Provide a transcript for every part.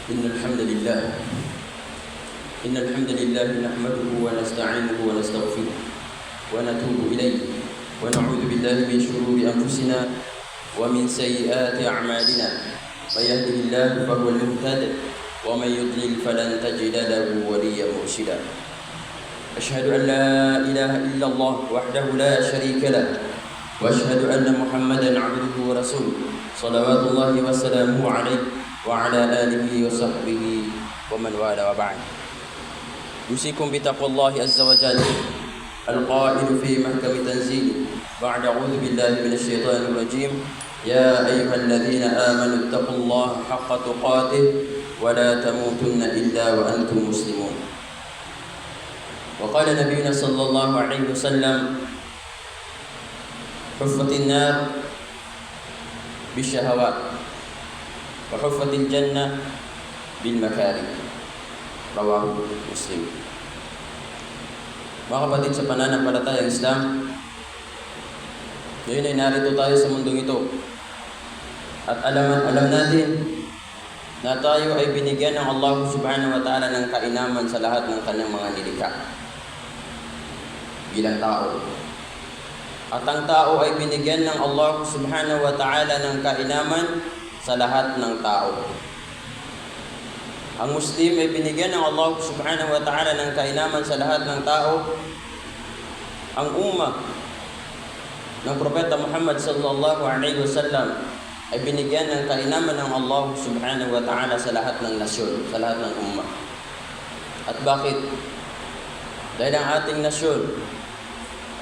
إن الحمد لله نحمده ونستعينه ونستغفره ونتوب إليه ونعوذ بالله من شرور أنفسنا ومن سيئات أعمالنا. من يهده الله فهو المهتد ومن يضلل فلن تجد له وليا مرشدا. أشهد أن لا إله إلا الله وحده لا شريك له وأشهد أن محمدا عبده ورسوله صلوات الله وسلامه عليه وعلى آله وصحبه ومن والاه وبعد. يوصيكم بتقوى الله عز وجل القائل في محكم تنزيله بعد أعوذ بالله من الشيطان الرجيم: يا أيها الذين آمنوا اتقوا الله حق تقاته ولا تموتن إلا وأنتم مسلمون. وقال نبينا صلى الله عليه وسلم: حفت النار بالشهوات وحفت الجنة بالمكاره. Rawahu Muslim. Mga kapatid sa pananampalatayang Islam, ngayon ay narito tayo sa mundong ito at alam natin na tayo ay binigyan ng Allah subhanahu wa ta'ala ng kainaman sa lahat ng kanyang mga nilikha bilang tao. At ang tao ay binigyan ng Allah subhanahu wa ta'ala ng kainaman sa lahat ng tao. Ang Muslim ay binigyan ng Allah subhanahu wa ta'ala ng kainaman sa lahat ng tao. Ang ummah ng Propeta Muhammad sallallahu alaihi wasallam ay binigyan ng kainaman ng Allah subhanahu wa ta'ala sa lahat ng nasyon, sa lahat ng ummah. At bakit? Dahil ang ating nasyon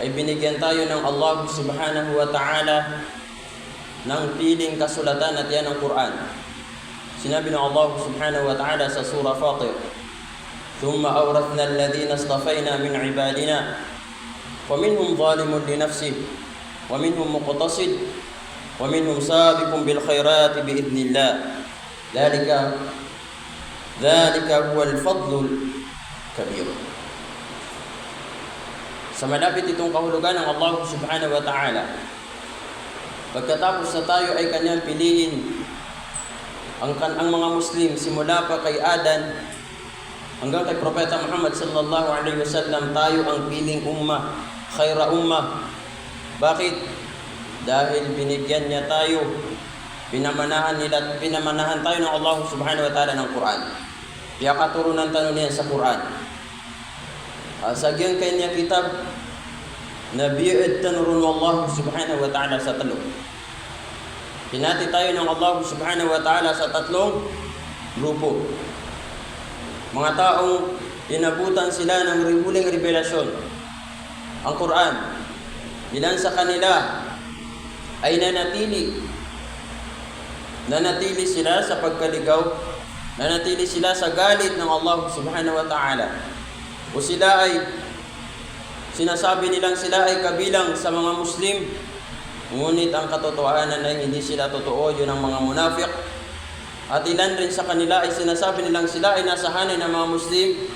ay binigyan tayo ng Allah subhanahu wa ta'ala ng piling kasulatan at yan ang Quran. Sinabi ng Allah subhanahu wa ta'ala sa surah Fatir: ثم أورثنا الذين اصطفينا من عبادنا ومنهم ظالم لنفسه ومنهم مقتصد ومنهم سابق بالخيرات بإذن الله ذلك هو الفضل الكبير. Sa malapit itong kahulugan ng Allah subhanahu wa ta'ala, pagkatapos na tayo ay kanyang piliin, ang mga Muslim simula pa kay Adan hanggang kay Propeta Muhammad sallallahu alaihi wasallam, tayo ang piling ummah, khaira ummah. Bakit? Dahil binigyan niya tayo, pinamanahan tayo ng Allah subhanahu wa ta'ala ng Quran. Kaya katurunan tayo niya sa Quran. Sa giyang kanya kitab, nabi'id tanurun Allah subhanahu wa ta'ala sa talo. Pinati tayo ng Allah subhanahu wa ta'ala sa tatlong grupo. Mga taong inabutan sila ng huling revelasyon, ang Quran. Ilan sa kanila ay nanatili sila sa pagkaligaw, nanatili sila sa galit ng Allah subhanahu wa ta'ala. O sila ay sinasabi nilang sila ay kabilang sa mga Muslim, ngunit ang katotohanan ay hindi sila totoo, yun ang mga munafik. At ilan rin sa kanila ay sinasabi nilang sila ay nasa hanay ng mga Muslim,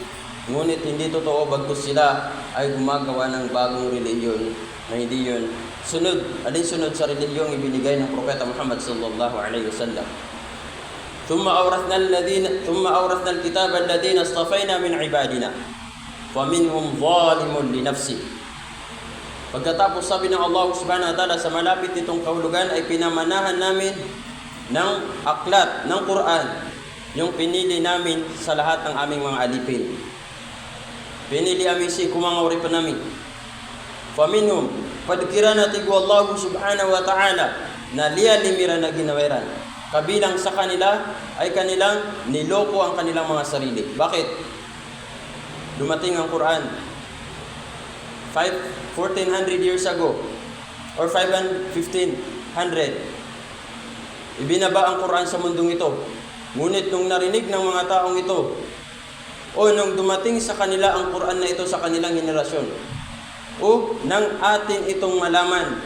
ngunit hindi totoo, bagkus sila ay gumagawa ng bagong relihiyon na hindi yun sunod sa relihiyong ibinigay ng Propeta Muhammad sallallahu alaihi wasallam. ثم أورثنا الكتاب الذين اصطفينا من عبادنا ومنهم ظالم لنفسه. Pagkatapos sabi ng Allah subhanahu wa ta'ala, sa malapit nitong kahulugan ay pinamanahan namin ng aklat, ng Quran, yung pinili namin sa lahat ng aming mga alipin. Pinili amin si kumangawri pa namin. Faminhum, padkira natin ko Allah subhanahu wa ta'ala na liyalimira na ginawiran. Kabilang sa kanila ay kanilang niloko ang kanilang mga sarili. Bakit? Dumating ang Quran 1400 years ago or 1500. Ibinaba ang Quran sa mundong ito. Ngunit nung narinig ng mga taong ito, o nung dumating sa kanila ang Quran na ito sa kanilang henerasyon, o nang ating itong malaman,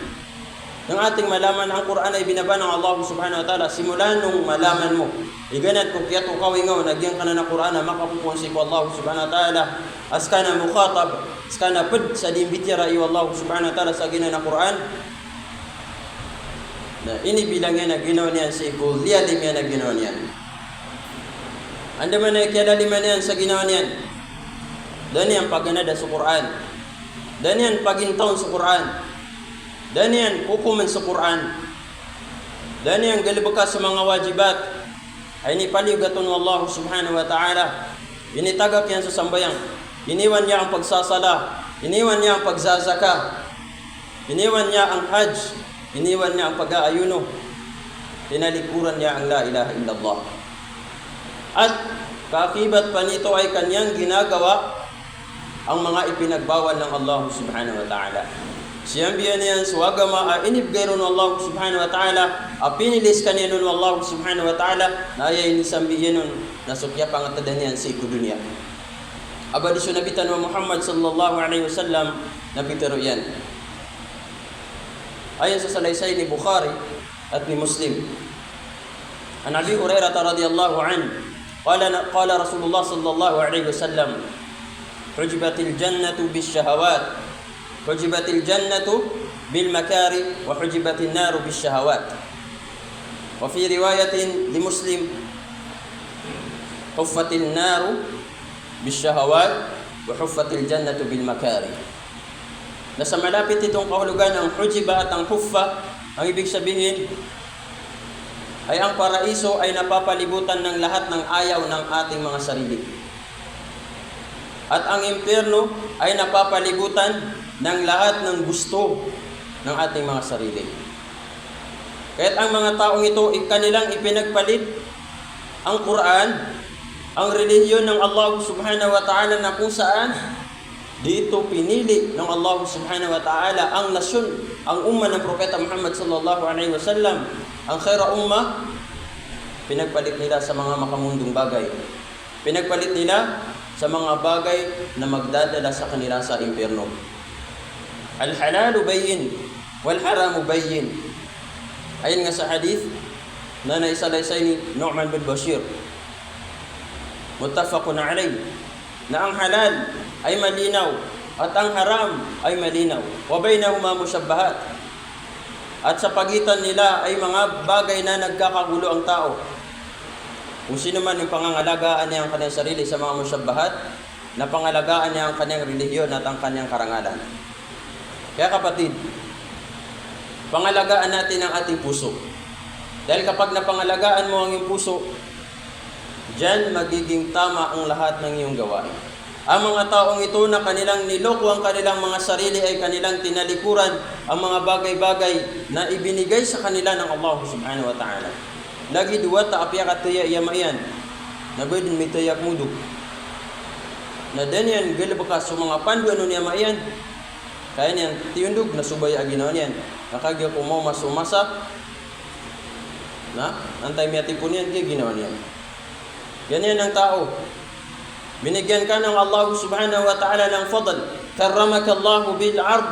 ang Quran ay binaba ng Allah subhanahu wa ta'ala. Simula nung malaman mo, iganat kung kaya tukawingaw, nagyang ka na ng Quran na makapupunsi ko Allah subhanahu wa ta'ala, askana mukhatab, askana pud sa dimbitira iyo Allah subhanahu wa ta'ala sa gina ng Quran, na ini bilang yan na ginawa niyan si Kulialim yan na ginawa niyan. Anda man ay kiadaliman yan sa ginawa niyan. Dan yan pagganada sa Quran. Dan yan pagintaon sa Quran. Dan yan hukuman sa Quran. Dan yan galibaka sa mga wajibat. Ay nipaligaton ng Allah subhanahu wa ta'ala. Initagak yan sa sambayang. Iniwan niya ang pagsasala. Iniwan niya ang pagzazaka. Iniwan niya ang hajj. Iniwan niya ang pag-aayuno. Tinalikuran niya ang la ilaha illallah. At kaakibat pa nito ay kanyang ginagawa ang mga ipinagbawal ng Allah subhanahu wa ta'ala. Siyang biyan niyan suwagama inibgayron ng Allah subhanahu wa ta'ala pinilis kanino ng Allah subhanahu wa ta'ala na ayay nisambiyan nun nasukya pangatadan niyan sa ikudunya. Abadisyo nabitan wa Muhammad sallallahu alaihi wasallam nabitaro yan. Ayon sa salaysay ni Bukhari at ni Muslim. An Abi Hurairah radhiyallahu anhu قال رسول الله صلى الله عليه وسلم حجبت الجنة بالشهوات حجبت الجنة بالمكاره وحجبت النار بالشهوات وفي رواية لمسلم حفت النار بالشهوات وحفت الجنة بالمكاره. Nasa malapit itong kahulugan ang hujiba at ang huffa, ang ibig sabihin ay ang paraiso ay napapalibutan ng lahat ng ayaw ng ating mga sarili. At ang impyerno ay napapalibutan ng lahat ng gusto ng ating mga sarili. Kaya't ang mga taong ito, kanilang ipinagpalit ang Quran, ang relihiyon ng Allah subhanahu wa ta'ala na kung saan dito pinili ng Allah subhanahu wa ta'ala ang nasyon, ang umma ng Propeta Muhammad sallallahu alaihi wasallam, ang khaira umma, pinagpalit nila sa mga makamundong bagay. Pinagpalit nila sa mga bagay na magdadala sa kanila sa impyerno. Al-halalu bayyin wal haramu bayyin. Ayon nga sa hadith na naisalaysay ni Nu'man bin Bashir, muttafaqun alayh, na ang halal ay malinaw at ang haram ay malinaw. Wa bainahuma mushabbahat. At sa pagitan nila ay mga bagay na nagkakagulo ang tao. Kung sino man yung pangangalagaan niya ang kanyang sarili sa mga mushabbahat, na pangalagaan niya ang kanyang relihiyon at ang kanyang karangalan. Kaya kapatid, pangalagaan natin ang ating puso. Dahil kapag napangalagaan mo ang iyong puso, diyan magiging tama ang lahat ng iyong gawain. Ang mga taong ito na kanilang niloko ang kanilang mga sarili ay kanilang tinalikuran ang mga bagay-bagay na ibinigay sa kanila ng Allah subhanahu wa ta'ala. Lagi duwa ta apya katuya iyamayan na bedin may tayak mudo. Na danyan galabakas sa mga pandu ano niya mayan. Kaya niyan tiyundog na subay aginaw niyan. Nakagya ko mo masumasa. Na antay miya tipon yan kaya ginawa niyan. Ganyan ang tao. Binigyan ka ng Allah subhanahu wa ta'ala ng fadl. Karramaka Allah bil ard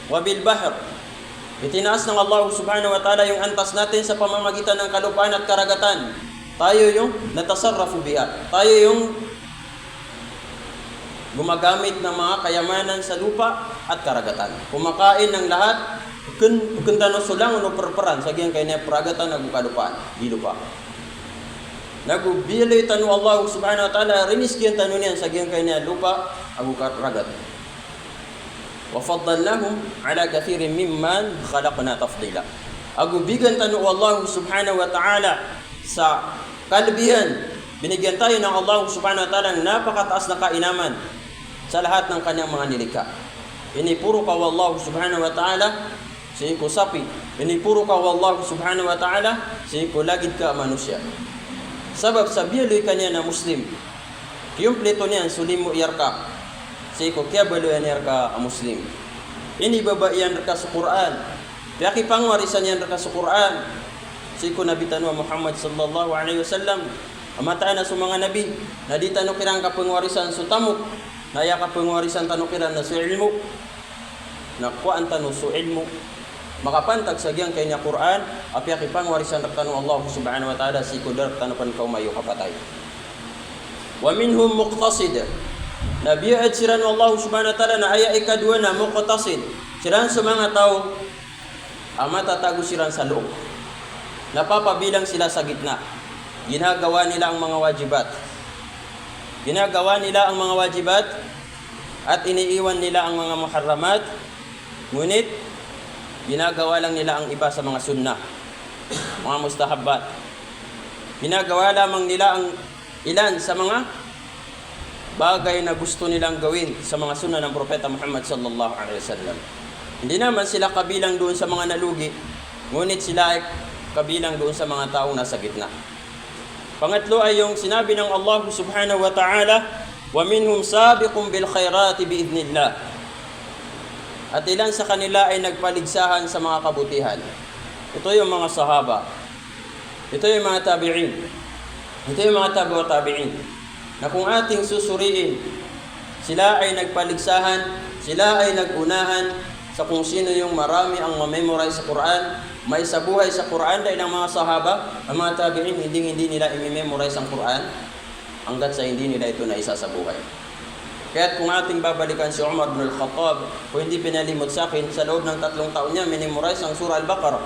wa bil bahr. Itinaas ng Allah subhanahu wa ta'ala yung antas natin sa pamamagitan ng kalupaan at karagatan. Tayo yung natasarrafu biha. Tayo yung gumagamit ng mga kayamanan sa lupa at karagatan. Kumakain ng lahat. Kung tanong sulang ano perperan. Sagyang kayo na peragatan na kalupaan. Di lupa. Nagubili tanu Allah subhanahu wa ta'ala rinis kiyan tanu niyan sa giyang kay niya lupa agu ragat. Wa faddalnahum ala kathirin mimman khalaqna tafdila. Agu bigan tanu Allah subhanahu wa ta'ala sa kalbihan. Binigyan tayo ng Allah subhanahu wa ta'ala ng napakataas na kainaman sa lahat ng kanyang mga nilikha. Inipuro ka wallahu subhanahu wa ta'ala sa iko sapi. Inipuro ka wallahu subhanahu wa ta'ala sa iko lagid ka manusia. Sabab sa bialoy kanya na Muslim, kiyumpleto niyan sulim mo iyarka. Say ko kaya baloyan iyarka a Muslim. Ini baba iyan raka sa Quran. Piyaki pangwarisan yan raka sa Quran. Say ko nabitan wa Muhammad sallallahu alaihi wasallam. Amataan na sa mga nabi, na di tanong kirang kapangwarisan sa tamok, na iya kapangwarisan tanong kirang na sa ilmo. Nakuan tanong sa ilmo. Makapantag sa giyang kay niya Quran, apya kipang warisan tanong Allah subhanahu wa ta'ala si kudar tanupan kau mayo kapatay. Wa minhum muqtasid. Nabiyaad siran Allah subhanahu wa ta'ala na aya ikadua na muqtasid. Siran sa mga tao matatago siran sa loob. Napapabilang sila sa gitna. ginagawa nila ang mga wajibat. Ginagawa nila ang mga wajibat at iniiwan nila ang mga muharramat. Ngunit, ginagawa lang nila ang iba sa mga sunnah, mga mustahabbat. Ginagawa lamang nila ang ilan sa mga bagay na gusto nilang gawin sa mga sunnah ng Propeta Muhammad sallallahu alaihi wasallam. Hindi naman sila kabilang doon sa mga nalugi, ngunit sila ay kabilang doon sa mga taong nasa gitna. Pangatlo ay yung sinabi ng Allah subhanahu wa ta'ala, وَمِنْهُمْ سَابِقٌ بِالْخَيْرَاتِ بِإِذْنِ اللَّهِ. At ilan sa kanila ay nagpaligsahan sa mga kabutihan. Ito yung mga sahaba. Ito yung mga tabi'in. Ito yung mga tabi'in. Na kung ating susuriin, sila ay nagpaligsahan, sila ay nagunahan sa kung sino yung marami ang memorize sa Quran, may sabuhay sa Quran dahil ang mga sahaba, ang mga tabi'in, hindi nila i-memorize ang Quran hanggat sa hindi nila ito na isa sa buhay. Kaya kung ating babalikan si Umar bin al-Khattab, kung hindi pinalimot sa akin, sa loob ng 3 taon niya, memorize ang surah Al-Baqarah.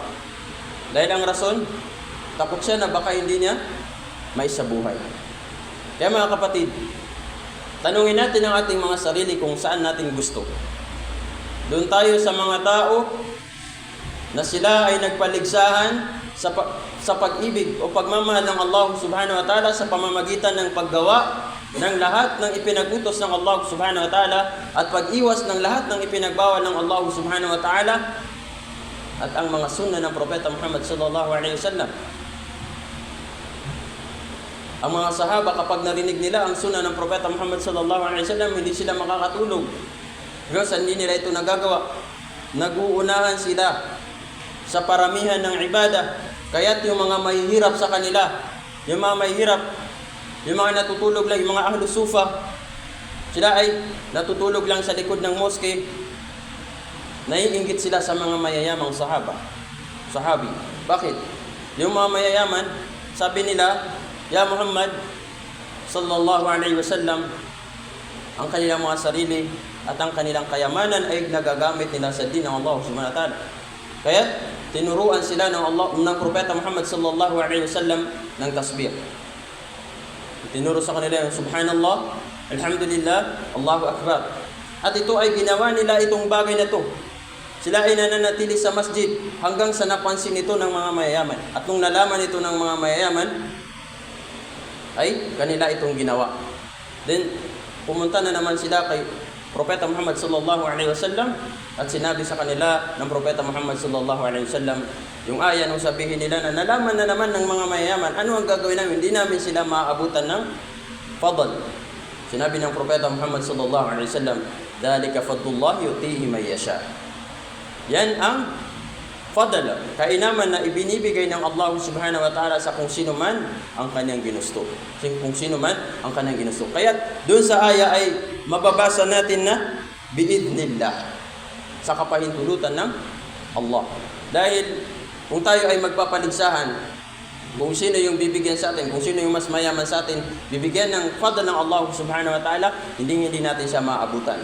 Dahil ang rason, takot siya na baka hindi niya may sabuhay. Kaya mga kapatid, tanungin natin ang ating mga sarili kung saan natin gusto. Doon tayo sa mga tao na sila ay nagpaligsahan sa pag-ibig o pagmamahal ng Allah subhanahu wa ta'ala sa pamamagitan ng paggawa ng lahat ng ipinagutos ng Allah subhanahu wa ta'ala at pag-iwas ng lahat ng ipinagbawal ng Allah subhanahu wa ta'ala at ang mga sunnah ng Propeta Muhammad sallallahu alaihi wasallam. Ang mga sahaba kapag narinig nila ang sunnah ng Propeta Muhammad sallallahu alaihi wasallam, hindi sila makakatulog. Because hindi nila ito nagagawa. Naguunahan sila sa paramihan ng ibadah. Kaya't yung mga mahihirap sa kanila, yung mga mahihirap, yung mga natutulog lang, yung mga ahlus sufa, sila ay natutulog lang sa likod ng moske. Naiinggit sila sa mga mayayamang sahabi. Bakit? Yung mga mayayaman, sabi nila, Ya Muhammad sallallahu alaihi wasallam, ang kanilang mga sarili at ang kanilang kayamanan ay nagagamit nila sa din ng Allah subhanahu wa ta'ala. Kaya tinuruan sila ng Propeta Muhammad sallallahu alaihi wasallam ng tasbih. Tinuro sa kanila yung subhanallah, alhamdulillah, Allahu akbar. At ito ay ginawa nila itong bagay na ito. Sila ay nananatili sa masjid hanggang sa napansin ito ng mga mayayaman. At nung nalaman ito ng mga mayayaman, ay kanila itong ginawa. Then pumunta na naman sila kay Propeta Muhammad sallallahu alaihi wasallam at sinabi sa kanila ng Propeta Muhammad sallallahu alaihi wasallam yung aya nung sabihin nila na nalaman na naman ng mga mayayaman, ano ang gagawin namin? Hindi namin sila maabutan ng fadl. Sinabi ng Propeta Muhammad sallallahu alaihi wasallam, "Dalika fadlullah yu'tihi man yasha." Yan ang fadl, kainaman na ibinibigay ng Allah subhanahu wa ta'ala sa kung sino man ang kanyang ginusto. Kung sino man ang kanyang ginusto. Kaya doon sa aya ay mababasa natin na biidnillah, sa kapahintulutan ng Allah. Dahil kung tayo ay magpapaligsahan, kung sino yung bibigyan sa atin, kung sino yung mas mayaman sa atin, bibigyan ng fadl ng Allah subhanahu wa ta'ala, hindi natin siya maabutan.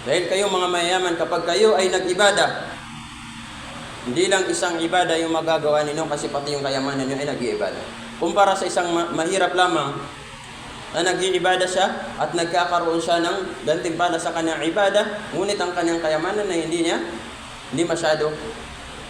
Dahil kayo mga mayayaman, kapag kayo ay nag-ibada, hindi lang isang ibada yung magagawa ninyo kasi pati yung kayamanan nyo ay nag-iibada. Kumpara sa isang mahirap lamang na nag-iibada siya at nagkakaroon siya ng gantimpala sa kanyang ibada, ngunit ang kanyang kayamanan na hindi masyado.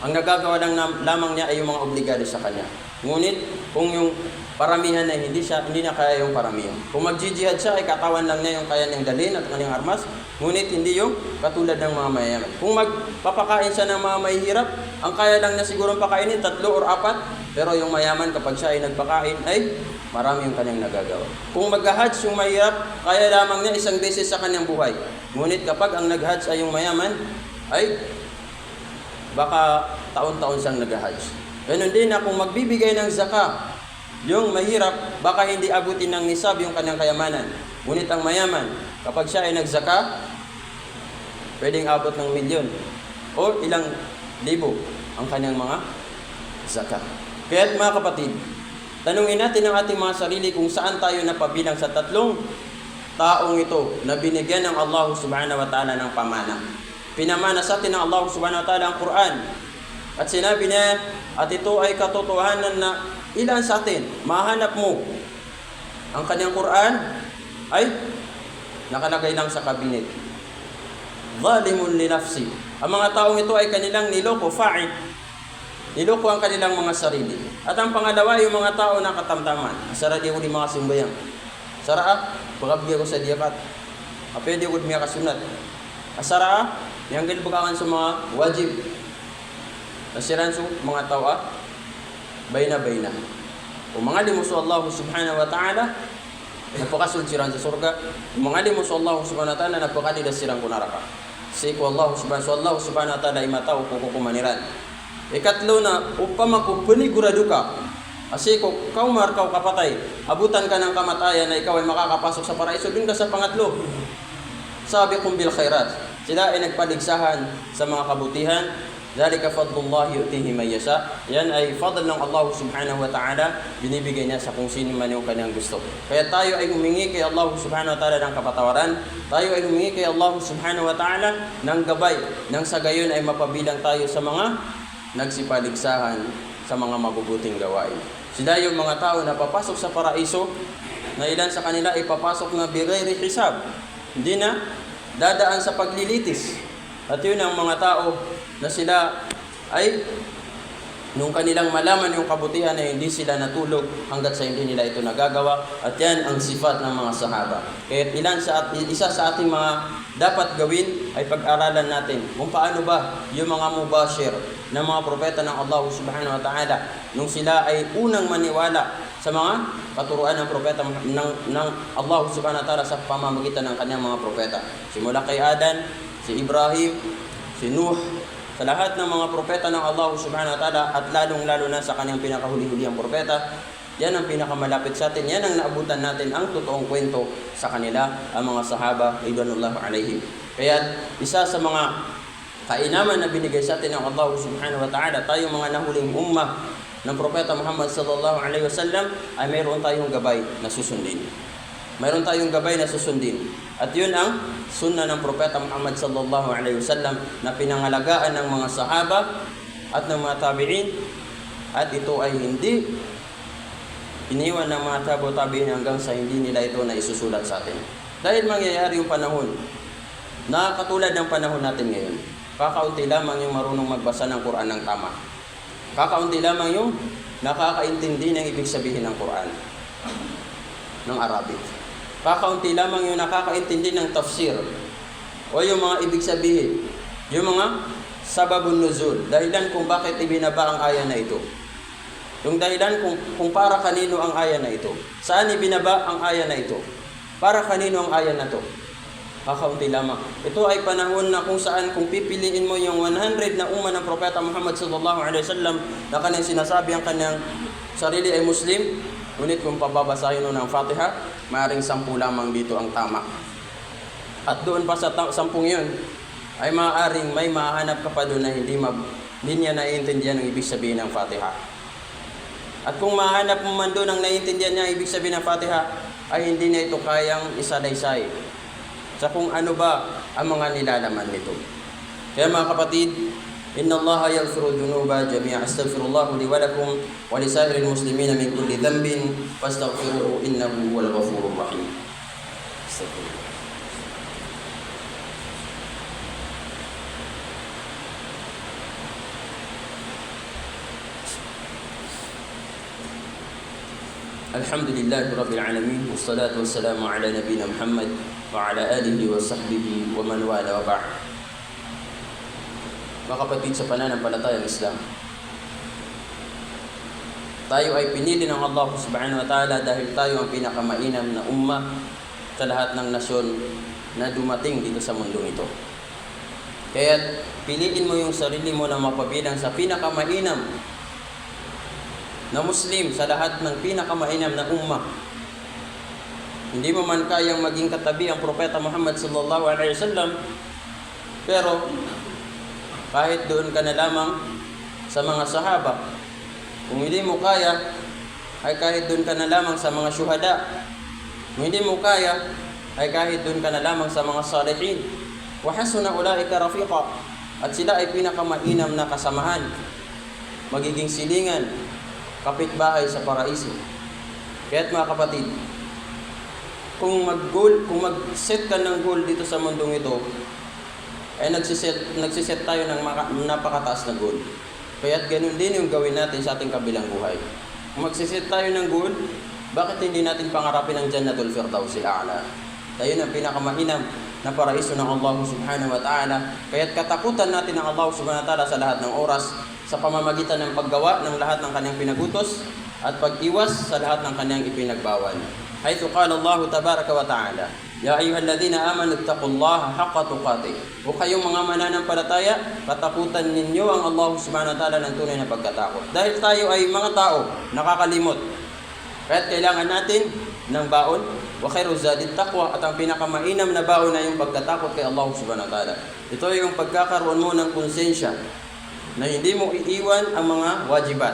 Ang nagagawa lang lamang niya ay yung mga obligado sa kanya. Ngunit kung yung paramihan na hindi niya kaya yung paramihan. Kung mag-jihad siya ay katawan lang niya yung kaya niyang dalhin at kanyang armas, ngunit hindi yung katulad ng mga mayayaman. Kung magpapakain siya ng mga mahihirap, ang kaya lang niya siguro pakainin 3 or 4, pero yung mayaman kapag siya ay nagpakain ay marami yung kanyang nagagawa. Kung mag-hajj yung mahirap, kaya lamang niya 1 beses sa kanyang buhay. Ngunit kapag ang nag-hajj ay yung mayaman, ay baka taon-taon siyang nag-hajj. Ganun din na kung magbibigay ng zakah, yung mahirap, baka hindi abutin ng nisab yung kanyang kayamanan. Ngunit ang mayaman, kapag siya ay nagsaka, pwedeng abot ng 1,000,000 o ilang libo ang kanyang mga zakah. Kaya mga kapatid, tanungin natin ang ating mga sarili kung saan tayo napabilang sa 3 taong ito na binigyan ng Allah subhanahu wa ta'ala ng pamana. Pinamana sa atin ng Allah subhanahu wa ta'ala ang Quran. At sinabi niya, at ito ay katotohanan na ilan sa atin, mahanap mo, ang kanyang Quran ay nakalagay lang sa kabinet. Zalimun li nafsi. Ang mga taong ito ay kanilang niloko, fa'id. Niloko ang kanilang mga sarili. At ang pangalawa, yung mga tao na katamtaman. Sara di ko di mga simbayang. Sara, pagkabigay ko sa diyakat. Pwede ko di mga kasunat. Sara, yang gilbagangan sa mga wajib. Nasiran sa mga tao, bayna-bayna. Kung mga limus Allah subhanahu wa ta'ala, napakasulsiran sa surga. Kung mga limus Allah subhanahu wa ta'ala, napakadidasiran ko naraka. Siku Allah subhanahu wa ta'ala imataw kukumaniran. Ikatlo na, upama ko panigurado ka. Kasi kung kau markaw kapatay, abutan ka ng kamatayan na ikaw ay makakapasok sa paraiso, dun ka sa pangatlo. Sabi kong bil khairat. Sila ay nagpaligsahan sa mga kabutihan. Dhalika fadlullah yu'tihi man yasha. Yan ay fadl ng Allah subhanahu wa ta'ala, binibigay niya sa kung sino man yung kanyang gusto. Kaya tayo ay humingi kay Allah subhanahu wa ta'ala ng kapatawaran. Tayo ay humingi kay Allah subhanahu wa ta'ala ng gabay. Nang sa gayon ay mapabilang tayo sa mga nagsipaligsahan sa mga mabubuting gawain. Sila yung mga tao na papasok sa paraiso, na ilan sa kanila ay papasok na bighairi hisab. Hindi na dadaan sa paglilitis. At yun ang mga tao na sila ay nung kanilang malaman yung kabutihan ay hindi sila natulog hanggat sa hindi nila ito nagagawa. At yan ang sifat ng mga sahaba. Kaya isa sa ating mga dapat gawin ay pag-aralan natin kung paano ba yung mga mubashir ng mga propeta ng Allah subhanahu wa ta'ala nung sila ay unang maniwala sa mga katuruan ng propeta ng Allah subhanahu wa ta'ala sa pamamagitan ng kanyang mga propeta. Simula kay Adan, si Ibrahim, si Nuh, sa lahat ng mga propeta ng Allah subhanahu wa ta'ala at lalong-lalo na sa kanyang pinakahuli-hulihang propeta, yan ang pinakamalapit sa atin. Yan ang naabutan natin ang totoong kwento sa kanila, ang mga sahaba, ridwanullahu alaihim. Kaya isa sa mga kainaman na binigay sa atin ng Allah subhanahu wa ta'ala, tayong mga nahuling ummah ng propeta Muhammad sallallahu alaihi wasallam, ay mayroon tayong gabay na susundin. Mayroon tayong gabay na susundin. At yun ang sunna ng propeta Muhammad sallallahu alaihi wasallam na pinangalagaan ng mga sahaba at ng mga tabi'in. At ito ay hindi iniwan ng mga tabi'in hanggang sa hindi nila ito na isusulat sa atin. Dahil mangyayari yung panahon na katulad ng panahon natin ngayon. Kakaunti lamang yung marunong magbasa ng Quran ng tama. Kakaunti lamang yung nakakaintindi ng ibig sabihin ng Quran ng Arabic. Kakaunti lamang yung nakakaintindi ng tafsir o yung mga ibig sabihin, yung mga sababun nuzul, dahilan kung bakit ibinaba ang aya na ito. Yung dahilan kung para kanino ang aya na ito. Saan ibinaba ang aya na ito? Para kanino ang aya na ito? Kakaunti lamang. Ito ay panahon na kung saan kung pipiliin mo yung 100 na umma ng propeta Muhammad sallallahu alaihi wasallam na kanyang sinasabi ang kanyang sarili ay Muslim, ngunit kung pababasahin mo ng Fatiha, maaaring 10 lamang dito ang tama. At doon pa sa 10 yun, ay maaaring may mahanap ka pa doon na hindi niya naiintindihan ang ibig sabihin ng Fatiha. At kung mahanap mo man doon ang naiintindihan niya ang ibig sabihin ng Fatiha, ay hindi na ito kayang isalaysay sa kung ano ba ang mga nilalaman nito. Kaya mga kapatid, inna Allah yaghfiru dhunuba jami'a. Astaghfirullah li wa lakum wa li sa'iril muslimina min kulli dhanbin fastaghfiruhu innahu huwal ghafurur rahim. Astaghfirullah. Alhamdulillahi Rabbil Alamin, wassalatu wassalamu ala nabina Muhammad wa ala alihi wa sahbihi wa man wala wa ba'd. Mga kapatid sa pananampalatayang Islam, tayo ay pinili ng Allah subhanahu wa ta'ala dahil tayo ang pinakamainam na ummah sa lahat ng nasyon na dumating dito sa mundong ito. Kaya piliin mo yung sarili mo na mapabilang sa pinakamainam na Muslim sa lahat ng pinakamainam na ummah. Hindi mo man kayang maging katabi ang propeta Muhammad sallallahu alaihi wasallam, pero kahit doon ka na lamang sa mga sahaba, kung hindi mo kaya, ay kahit doon ka na lamang sa mga syuhada. Kung hindi mo kaya, ay kahit doon ka na lamang sa mga salihin. Wa hasuna ulaika rafiqa. At sila ay pinakamainam na kasamahan, magiging silingan kapitbahay sa paraiso. Kaya't mga kapatid, kung mag-set ka ng goal dito sa mundong ito, ay nagsiset tayo ng napakataas na goal. Kaya't ganun din yung gawin natin sa ating kabilang buhay. Kung magsiset tayo ng goal, bakit hindi natin pangarapin ang Jannatul Firdausil A'la? Tayo ang pinakamainam na paraiso ng Allah subhanahu wa ta'ala. Kaya't katakutan natin ang Allah subhanahu wa ta'ala sa lahat ng oras, sa pamamagitan ng paggawa ng lahat ng kanyang pinagutos at pag-iwas sa lahat ng kanyang ipinagbawal. Haythu qala Allah tabaraka wa ta'ala, Ya ayyuhalladhina amanu ittaqullaha haqqa tuqatih. O kayong mga mananampalataya, katakutan ninyo ang Allah subhanahu wa ta'ala ng tunay na pagkatakot. Dahil tayo ay mga tao, nakakalimot. Kaya't kailangan natin ng baon, wa khairu zadit taqwa, at ang pinakamainam na baon na yung pagkatakot kay Allah subhanahu wa ta'ala. Ito yung pagkakaroon mo ng konsensya na hindi mo iiwan ang mga wajibat.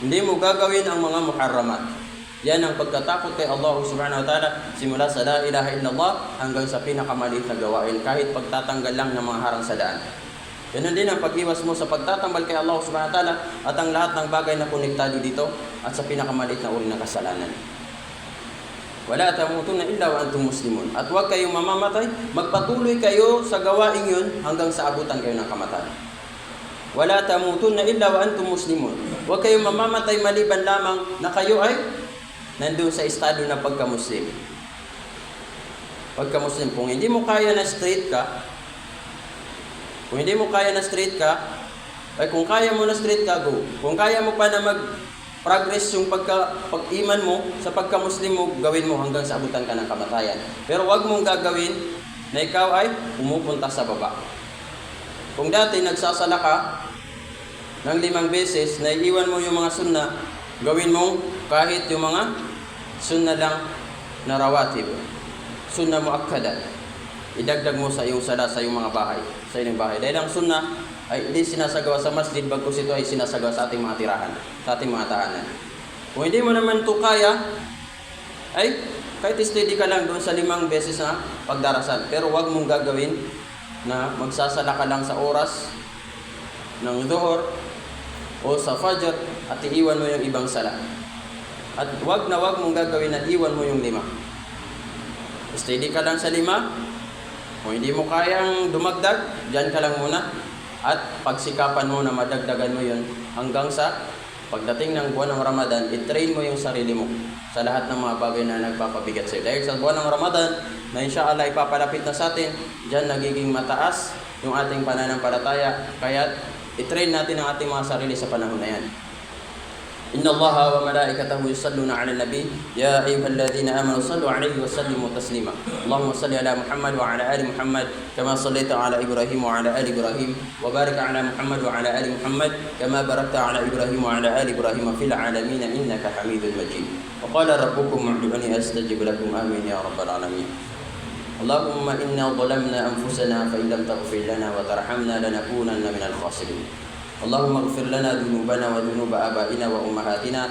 Hindi mo gagawin ang mga muharramat. Yan ang pagkatakot kay Allah subhanahu wa ta'ala, simula sa la ilaha illallah hanggang sa pinakamaliit na gawain, kahit pagtatanggal lang ng mga harang sa daan. Ganun din ang pag-iwas mo sa pagtatambal kay Allah subhanahu wa ta'ala at ang lahat ng bagay na konektado dito at sa pinakamaliit na uri ng kasalanan. Wala tamutunna illa wa antum muslimun. At huwag kayong mamamatay, magpatuloy kayo sa gawain yun hanggang sa abutan kayo ng kamatayan. Wala tamutunna illa wa antum muslimun. Huwag kayong mamamatay maliban lamang na kayo ay nandun sa estado na pagka-Muslim. Pagka-Muslim, kung hindi mo kaya na straight ka, ay kung kaya mo na straight ka, go. Kung kaya mo pa na mag-progress yung pag-iman mo, sa pagka-Muslim mo, gawin mo hanggang sa abutan ka ng kamatayan. Pero wag mong gagawin na ikaw ay pumupunta sa baba. Kung dati nagsasala ka ng 5 beses, na iiwan mo yung mga sunna, gawin mo kahit yung mga sunna lang na rawatib, sunna muakkada, idagdag mo sa iyong sala, sa iyong mga bahay, sa inyong bahay. Dahil ang sunna ay hindi sinasagawa sa masjid, bagkus ito ay sinasagawa sa ating mga tirahan, sa ating mga tahanan. Kung hindi mo naman ito kaya, ay kahit steady ka lang doon sa 5 beses na pagdarasal. Pero wag mong gagawin na magsasala ka lang sa oras ng dhuhr o sa fajr at iiwan mo yung ibang sala. At wag mong gagawin na iwan mo yung 5. Steady ka lang sa 5. Kung hindi mo kayang dumagdag, dyan ka lang muna. At pagsikapan mo na madagdagan mo yun hanggang sa pagdating ng buwan ng Ramadan, i-train mo yung sarili mo sa lahat ng mga bagay na nagpapabigat sa'yo. Dahil sa buwan ng Ramadan, na insyaAllah ipapalapit na sa atin, dyan nagiging mataas yung ating pananampalataya. Kaya i-train natin ang ating mga sarili sa panahon na yan. Inna Allaha wa malaikatahu yusalluna 'alan nabi ya ayyuhalladhina amanu sallu 'alaihi wa sallimu taslima. Allahumma salli ala Muhammad wa ala ali Muhammad kama sallaita ala Ibrahim wa ala ali Ibrahim wa barik ala Muhammad wa ala ali Muhammad kama barakta ala Ibrahim wa ala ali Ibrahim fil 'alamin innaka Hamidul Majid. Wa qala rabbukum ud'uni astajib lakum amin ya rabbal alamin. Allahumma inna zalamna anfusana fa in lam taghfir lana wa tarhamna lanakunanna minal khasirin. اللهم اغفر لنا ذنوبنا وذنوب آبائنا وأمهاتنا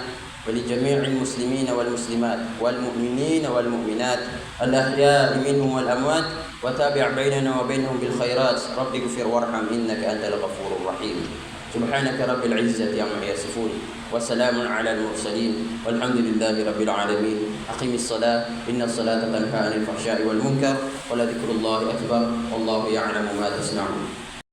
ولجميع المسلمين والمسلمات والمؤمنين والمؤمنات الأحياء منهم والأموات وتابع بيننا وبينهم بالخيرات رب اغفر وارحم إنك أنت الغفور الرحيم سبحانك رب العزة عما يصفون وسلام على المرسلين والحمد لله رب العالمين أقم الصلاة إن الصلاة تنهى عن الفحشاء والمنكر ولذكر الله أكبر والله يعلم ما تصنعون